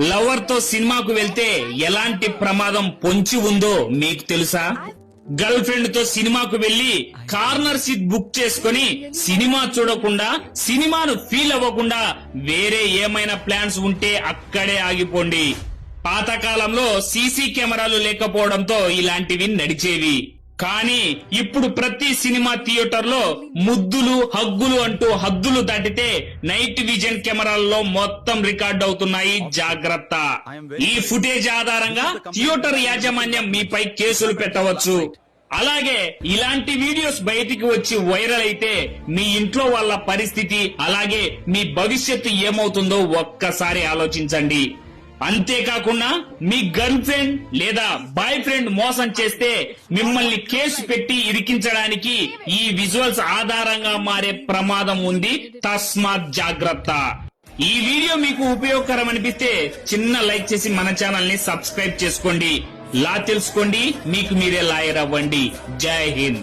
Lover తో సినిమాకు వెళ్తే ఎలాంటి ప్రమాదం పొంచి ఉందో మీకు తెలుసా? గర్ల్ ఫ్రెండ్ తో సినిమాకు వెళ్లి కార్నర్ సీట్ బుక్ చేసుకుని సినిమా చూడకుండా, సినిమాను ఫీల్ అవ్వకుండా వేరే ఏమైనా ప్లాన్స్ ఉంటే అక్కడే ఆగిపోండి. పాతకాలంలో సీసీ కెమెరాలు లేకపోవడంతో ఇలాంటివి నడిచేవి. కానీ ఇప్పుడు ప్రతి సినిమా థియేటర్ లో ముద్దులు, హగ్గులు అంటూ హద్దులు దాటితే నైట్ విజన్ కెమెరాల్లో మొత్తం రికార్డ్ అవుతున్నాయి. జాగ్రత్త. ఈ ఫుటేజ్ ఆధారంగా థియేటర్ యాజమాన్యం మీపై కేసులు పెట్టవచ్చు. అలాగే ఇలాంటి వీడియోస్ బయటికి వచ్చి వైరల్ అయితే మీ ఇంట్లో వాళ్ళ పరిస్థితి, అలాగే మీ భవిష్యత్తు ఏమవుతుందో ఒక్కసారి ఆలోచించండి. అంతేకాకుండా మీ గర్ల్ ఫ్రెండ్ లేదా బాయ్ ఫ్రెండ్ మోసం చేస్తే మిమ్మల్ని కేసు పెట్టి ఇరికించడానికి ఈ విజువల్స్ ఆధారంగా మారే ప్రమాదం ఉంది. తస్మాత్ జాగ్రత్త. ఈ వీడియో మీకు ఉపయోగకరం అనిపిస్తే చిన్న లైక్ చేసి మన ఛానల్ ని సబ్స్క్రైబ్ చేసుకోండి. లా తెలుసుకోండి, మీకు మీరే లాయర్ అవ్వండి. జై హింద్.